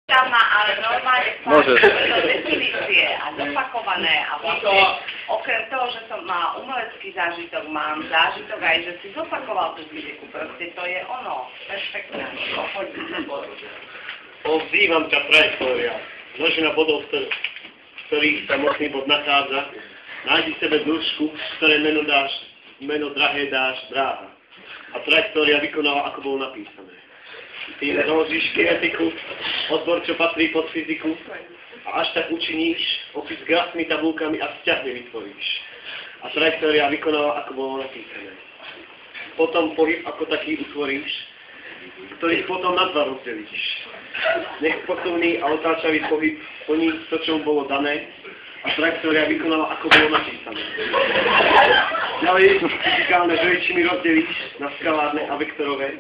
Tam má ale normálne fakt do definície a zopakované a vlastne okrem toho, že som má umelecký zážitok, mám zážitok aj, že si zopakoval tú fyziku, proste to je ono, perfektné. Povzývam ťa trajektória, množina bodov, v ktorých sa mocný bod nachádza, nájdi sebe dĺžku, ktoré meno drahé dáš dráha. A trajektória vykonala, ako bolo napísané. Ty založíš kinetiku, odbor, čo patrí pod fyziku, a až tak učiníš, opis grafmi, tabulkami a vzťahmi vytvoríš. A trajektória vykonala, ako bolo napísané. Potom pohyb ako taký utvoríš, ktorý potom na dva rozdelíš. Nech posuvný a otáčavý pohyb plní to, čo bolo dané, a trajektória vykonala, ako bolo napísané. Ďalej fyzikálne dvojčiny rozdelíš na skalárne a vektorové.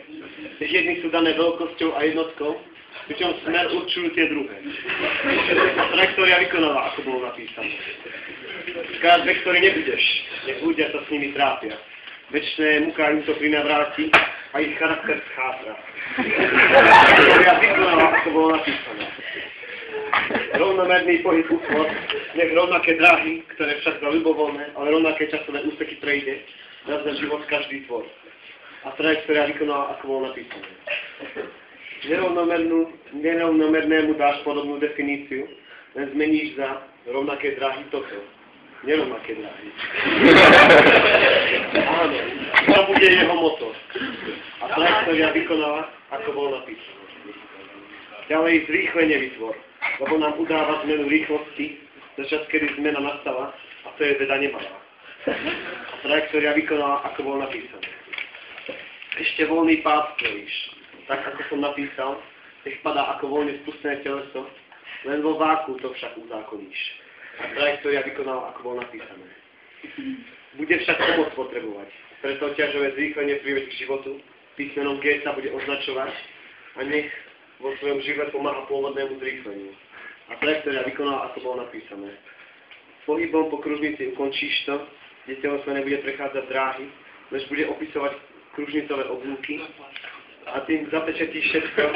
Jedny sú dané veľkosťou a jednotkou, pričom smer určujú tie druhé. A trajektória vykonala, ako bolo napísané. Skrát vektory nebudeš, nech ľudia sa s nimi trápia. Večné muka im to prinavráti a ich charakter schátra. Trajektória vykonala, ako bolo napísané. Rovnomerný pohyb útvor, nech rovnaké dráhy, ktoré však za ľubovoľné, ale rovnaké časové úseky prejde, raz na život každý tvor. A trajektória vykonala, ako bolo napísané. Nerovnomernému dáš podobnú definíciu, len zmeníš za rovnaké dráhy toto. Nerovnaké dráhy. Áno, to bude jeho motor. A trajektória vykonala, ako bolo napísané. Ďalej zrýchlenie vytvor, lebo nám udáva zmenu rýchlosti, za čas, kedy zmena nastala, a to je veda nemalá. A trajektória vykonala, ako bolo napísané. Ešte voľný pád stvoríš, tak ako som napísal, nech padá ako voľne spustené teleso, len vo váku to však uzákoníš. A trajektória vykonala, ako bolo napísané. Bude však pomoc potrebovať, preto ťažové zrýchlenie privedí k životu, písmenom G sa bude označovať a nech vo svojom živote pomáha pôvodnému zrýchleniu. A trajektória vykonala, ako bolo napísané. Pohybom po kružnici ukončíš to, kde teleso nebude prechádzať dráhy, než bude opisovať kružnicové oblúky a tým zapečetíš všetko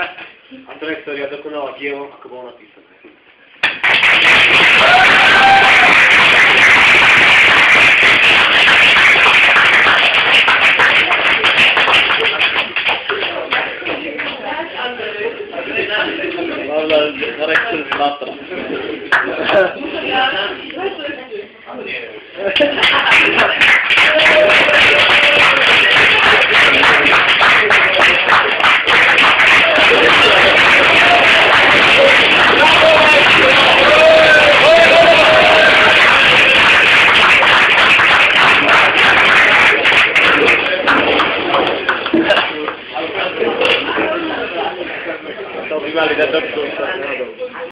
a trajektória dokonala dielo, ako bolo napísané. Charakter zlata. To by mali dať do